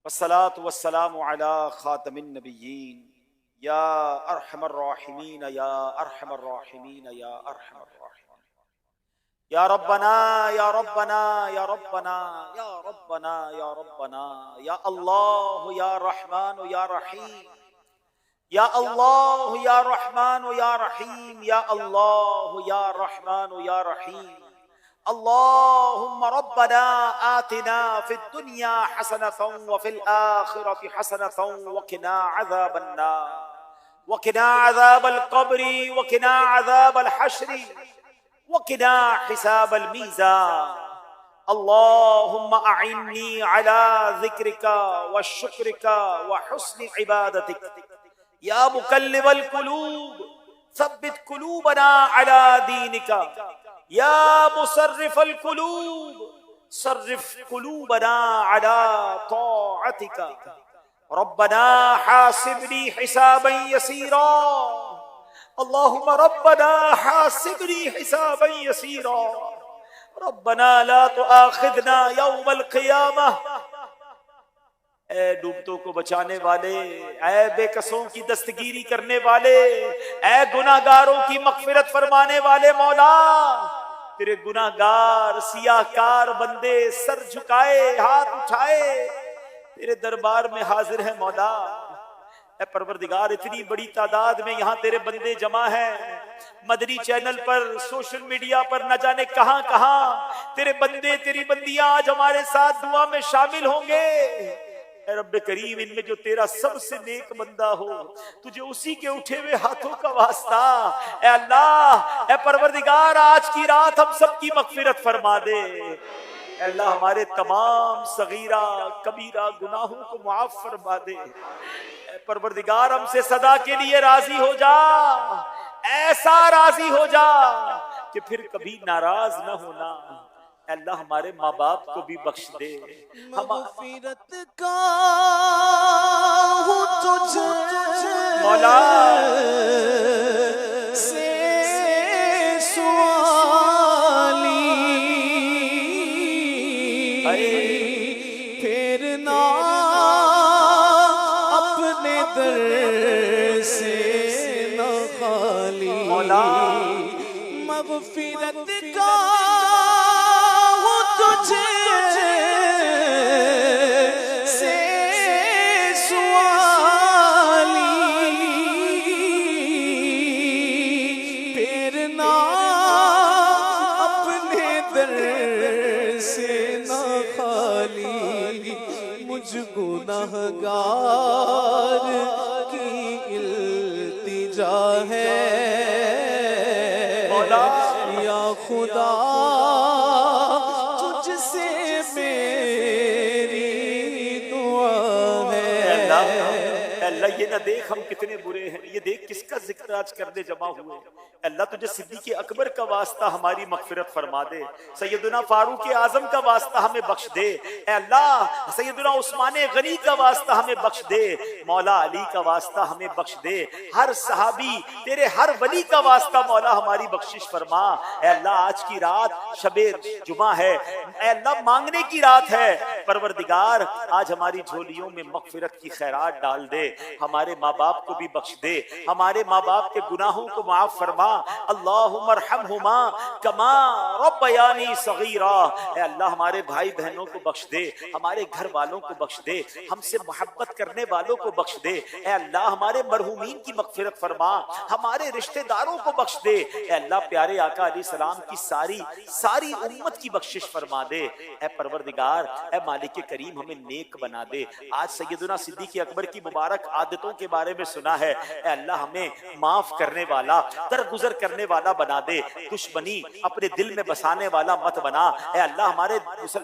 والصلاة والسلام على خاتم النبيين يا أرحم الراحمين يا أرحم الراحمين يا أرحم الراحمين يا ربنا يا ربنا يا ربنا يا ربنا يا ربنا يا الله يا رحمن يا رحيم يا الله يا رحمن يا رحيم يا الله يا رحمن يا رحيم اللهم ربنا آتنا في الدنيا حسنة وفي الآخرة حسنة وقنا عذاب النار وقنا عذاب القبر وقنا عذاب الحشر وقنا حساب الميزان اللهم أعني على ذكرك وشكرك وحسن عبادتك يا مقلب القلوب ثبت قلوبنا على دينك يا مصرف القلوب صرف قلوبنا على طاعتك ربنا حاسبني حسابا يسيرا اللهم ربنا حاسبني حسابا يسيرا ربنا لا تؤاخذنا يوم القيامة اے ڈوبتوں کو بچانے والے، اے بے کسوں کی دستگیری کرنے والے، اے گناہگاروں کی مغفرت فرمانے والے مولا، تیرے گناہگار سیاہکار بندے سر جھکائے ہاتھ اٹھائے تیرے دربار میں حاضر ہیں مولا۔ اے پروردگار اتنی بڑی تعداد میں یہاں تیرے بندے جمع ہیں، مدنی چینل پر سوشل میڈیا پر نہ جانے کہاں کہاں تیرے بندے تیری بندیاں آج ہمارے ساتھ دعا میں شامل ہوں گے۔ اے رب کریم ان میں جو تیرا سب سے نیک بندہ ہو تجھے اسی کے اٹھے ہوئے ہاتھوں کا واسطہ، اے اللہ اے پروردگار آج کی رات ہم سب کی مغفرت فرما دے۔ اے اللہ ہمارے تمام صغیرہ کبیرہ گناہوں کو معاف فرما دے۔ اے پروردگار ہم سے صدا کے لیے راضی ہو جا، ایسا راضی ہو جا کہ پھر کبھی ناراض نہ ہونا۔ اے اللہ ہمارے ماں باپ کو بھی بخش دے۔ مغفرت کا ہوں تجھ مولا سے سوالی، پھرنا اپنے در سے نہ خالی۔ مولا مغفرت کا تجھ سے سوالی، پھرنا اپنے در سے نہ خالی، مجھ گنہگار کی التجا ہے یا خدا، اللہ یہ نہ دیکھ ہم کتنے برے ہیں، یہ دیکھ کس کا ذکر آج کرنے جمع ہوئے۔ اللہ تجھے صدیق اکبر کا واسطہ ہماری مغفرت فرما دے، سیدنا فاروق اعظم کا واسطہ ہمیں بخش دے، اے اللہ سیدنا عثمان غنی کا واسطہ ہمیں بخش دے، مولا علی کا واسطہ ہمیں بخش دے، ہر صحابی تیرے ہر ولی کا واسطہ مولا ہماری بخشش فرما۔ اے اللہ آج کی رات شب جمعہ ہے، اے اللہ مانگنے کی رات ہے، پروردگار آج ہماری جھولیوں میں مغفرت کی خیرات ڈال دے، ہمارے ماں باپ کو بھی بخش دے، ہمارے ماں باپ کے گناہوں کو معاف فرما۔ اللہم ارحمہما کما ربیانی صغیرا، اے اللہ ہمارے بھائی بہنوں کو بخش دے، ہمارے گھر والوں کو بخش دے، ہم سے محبت کرنے والوں کو بخش دے، اے اللہ ہمارے مرحومین کی مغفرت فرما، ہمارے رشتہ داروں کو بخش دے، اے اللہ پیارے آقا علیہ السلام کی ساری امت کی بخشش فرما دے، اے پروردگار اے مالک کریم ہمیں نیک بنا دے۔ آج سیدنا صدیق اکبر کی مبارک عادتوں کے بارے میں سنا ہے، اے اللہ ہمیں معاف کرنے والا درگزر کرنے والا بنا دے، دشمنی اپنے دل میں بسانے والا مت بنا، اے اللہ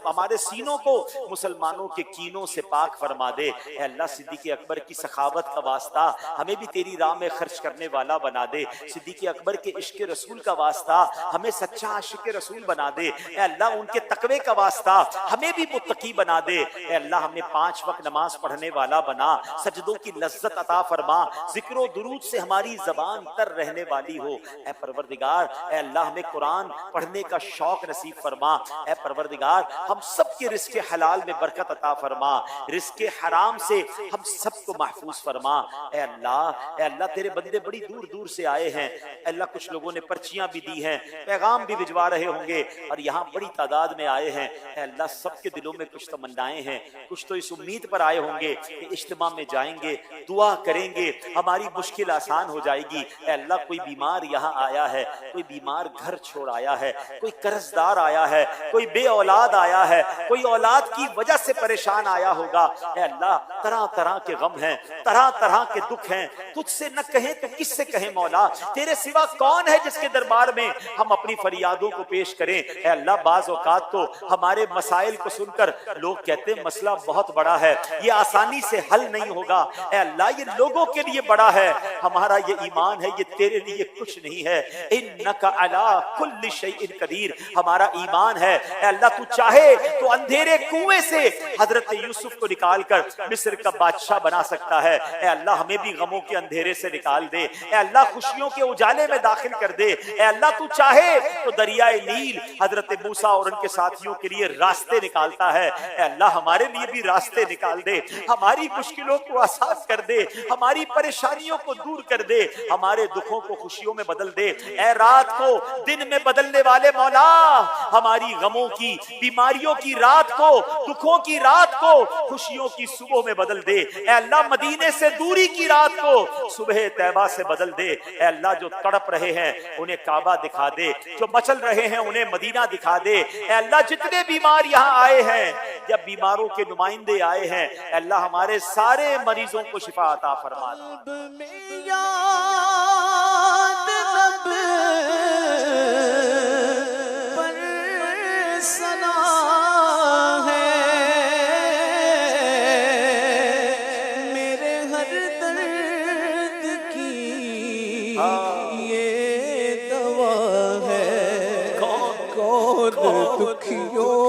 ہمارے سینوں کو مسلمانوں کے کینوں سے پاک فرما دے، اے اللہ صدیق اکبر کی سخاوت کا واسطہ ہمیں بھی تیری راہ میں خرچ کرنے والا بنا دے، صدیق اکبر کے عشق رسول کا واسطہ ہمیں سچا عاشق رسول بنا دے، اے اللہ ان کے تقوی کا واسطہ ہمیں بھی متقی بنا دے، اے اللہ ہمیں 5 وقت نماز پڑھنے والا بنا، سجدوں کی لذت عطا فرما، ذکر و درود سے ہماری زبان تر رہنے والی ہو، اے پروردگار اے اللہ ہمیں قرآن پڑھنے کا شوق نصیب فرما، اے پروردگار ہم سب کے رزق حلال میں برکت عطا فرما، رزق حرام سے ہم سب کو محفوظ فرما۔ اے اللہ تیرے بندے بڑی دور دور سے آئے ہیں، اے اللہ کچھ لوگوں نے پرچیاں بھی دی ہیں، پیغام بھی بھجوا رہے ہوں گے، اور یہاں بڑی تعداد میں آئے ہیں۔ اے اللہ سب کے دلوں میں کچھ تمنائیں ہیں، کچھ تو اس امید پر آئے ہوں گے کہ اجتماع میں جائیں گے، دعا کریں گے، ہماری مشکل آسان ہو جائے گی۔ اے اللہ کوئی بیمار یہاں آیا ہے، کوئی بیمار گھر چھوڑ آیا ہے، کوئی قرض دار آیا ہے، کوئی بے اولاد آیا ہے، کوئی اولاد کی وجہ سے پریشان آیا ہوگا۔ اے اللہ طرح طرح کے غم ہیں، طرح طرح کے دکھ ہیں، تجھ سے نہ کہیں تو کس سے کہیں مولا؟ تیرے سوا کون ہے جس کے دربار میں ہم اپنی فریادوں کو پیش کریں؟ اے اللہ بعض اوقات تو ہمارے مسائل کو سن کر لوگ کہتے ہیں مسئلہ بہت بڑا ہے، یہ آسانی سے حل نہیں ہوگا۔ اے اللہ یہ لوگوں کے لیے بڑا ہے، ہمارا یہ ایمان ہے یہ تیرے لیے کچھ نہیں ہے۔ انک علی کل شیء قدیر، ہمارا ایمان ہے اے اللہ تو چاہے تو اندھیرے کنویں سے حضرت یوسف کو نکال کر مصر کا بادشاہ بنا سکتا ہے۔ اے اللہ ہمیں بھی غموں کے اندھیرے سے نکال دے، اے اللہ خوشیوں کے اجالے میں داخل کر دے۔ اے اللہ تو چاہے تو دریائے نیل حضرت موسیٰ اور ان کے ساتھیوں کے لیے راستے نکالتا ہے، اے اللہ ہمارے لیے بھی راستے نکال دے، ہماری مشکلوں کو آسان کر دے، ہماری پریشانیوں کو دور کر دے، ہمارے دکھوں کو خوشیوں میں بدل دے۔ اے رات کو دن میں بدلنے والے مولا، ہماری غموں کی بیماریوں کی رات کو، دکھوں کی رات کو خوشیوں کی صبح میں بدل دے۔ اے اللہ مدینے سے دوری کی رات کو صبح طیبہ سے بدل دے۔ اے اللہ جو تڑپ رہے ہیں انہیں کعبہ دکھا دے، جو مچل رہے ہیں انہیں مدینہ دکھا دے۔ اے اللہ جتنے بیمار یہاں آئے ہیں یا بیماروں کے نمائندے آئے ہیں، اے اللہ ہمارے سارے مریضوں کو شفا عطا فرما دے۔ دکھیوں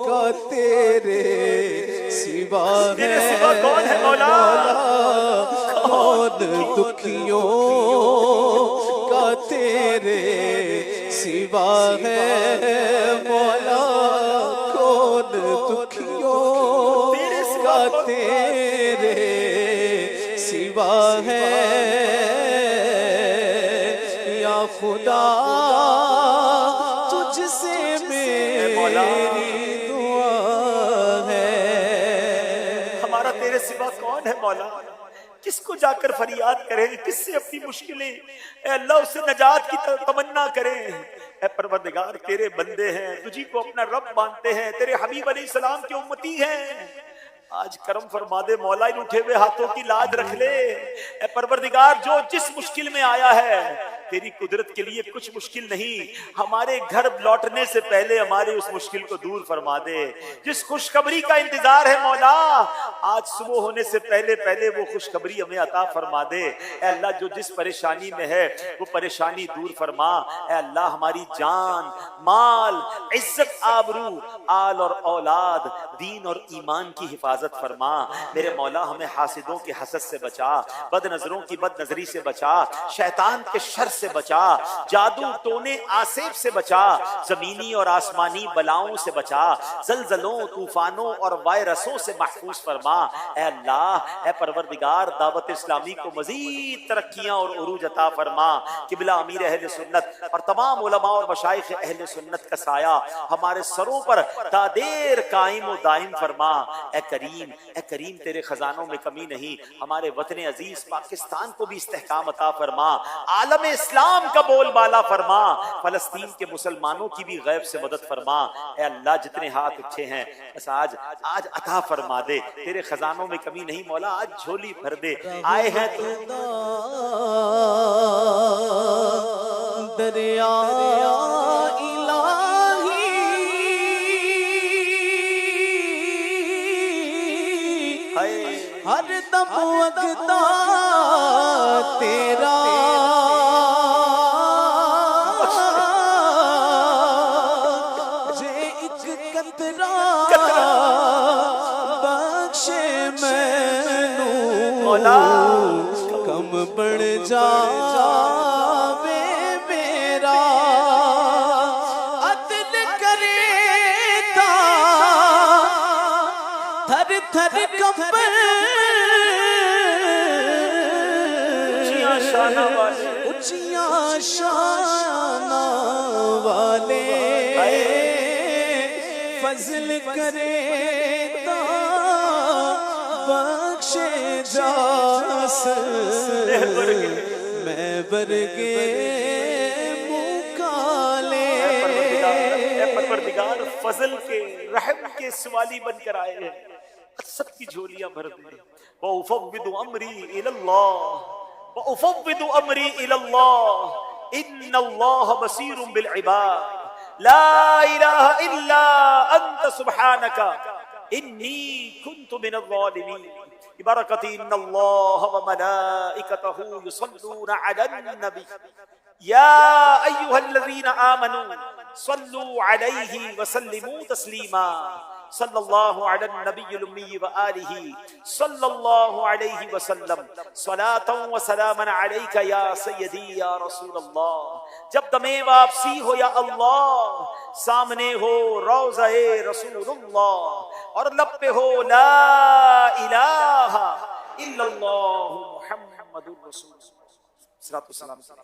کا تیرے سوا ہے مولا، کون دکھیوں کا تیرے سوا ہے مولا، کون دکھیوں کا تیرے سوا ہے یا خدا، کون ہے مولا؟ کس کو جا کر فریاد کریں، کس سے اپنی مشکلیں اے اللہ اس سے نجات کی تمنا کریں؟ اے پروردگار تیرے بندے ہیں، تجھی کو اپنا رب مانتے ہیں، تیرے حبیب علیہ السلام کے امتی ہیں، آج کرم فرما دے مولا، ان اٹھے ہوئے ہاتھوں کی لاج رکھ لے۔ اے پروردگار جو جس مشکل میں آیا ہے تیری قدرت کے لیے کچھ مشکل نہیں، ہمارے گھر لوٹنے سے پہلے ہمارے اس مشکل کو دور فرما دے۔ جس خوشخبری کا انتظار ہے مولا، آج صبح ہونے سے پہلے پہلے وہ خوشخبری ہمیں عطا فرما دے۔ اے اللہ جو جس پریشانی میں ہے وہ پریشانی دور فرما۔ اے اللہ ہماری جان، مال، عزت، آبرو، آل اور اولاد، دین اور ایمان کی حفاظت فرما۔ میرے مولا ہمیں حاسدوں کے حسد سے بچا، بد نظروں کی بد نظری سے بچا، شیطان کے شر سے بچا، جادو ٹونے آسیب سے بچا، زمینی اور آسمانی بلاؤں سے بچا، زلزلوں، طوفانوں اور وائرسوں سے محفوظ فرما۔ اے اللہ، اے پروردگار دعوت اسلامی کو مزید ترقیاں اور عروج عطا فرما۔ قبلہ امیر اہل سنت اور تمام علماء اور مشائخ اہل سنت کا سایہ ہمارے سروں پر تا دیر قائم و دائم فرما۔ اے کریم تیرے خزانوں میں کمی نہیں، ہمارے وطن عزیز پاکستان کو بھی استحکام عطا فرما، عالم اسلام کا بول بالا فرما، فلسطین کے مسلمانوں کی بھی غیب سے مدد فرما۔ اے اللہ جتنے ہاتھ اٹھے ہیں بس آج عطا فرما دے، تیرے خزانوں میں کمی نہیں مولا، آج جھولی بھر دے۔ آئے ہیں تو دریا ہر دم وقتا تیرا جے ایک قطرہ بخشے مینوں کم بڑھ جاوے میرا عدل کرے کمبر اونچیاں شانہ والے اونچیاں شان والے فضل کرے تا بخشے جاس میں برگے منہ کالے اے پروردگار فضل کے رحم کے سوالی بن کر آئے ہیں، سب کی جھولیاں بھر دیں۔ وَأُفَوِّضُ أَمْرِي إِلَى اللَّهِ وَأُفَوِّضُ أَمْرِي إِلَى اللَّهِ إِنَّ اللَّهَ بَصِيرٌ بِالْعِبَادِ لَا إِلَهَ إِلَّا أَنْتَ سُبْحَانَكَ إِنِّي كُنْتُ مِنَ الظَّالِمِينَ ببركة إن الله وملائكته يصلون على النبي يا أيها الذين آمنوا صلوا عليه وسلموا تسليما صلى الله على النبي الأمي وآله صلى الله عليه وسلم صلاة وسلاما عليك يا سيدي يا رسول الله۔ جب دمِ واپسی ہو یا اللہ، سامنے ہو روضہ رسول اللہ، اور لب پہ ہو لا الہ الا اللہ محمد الرسول اللہ۔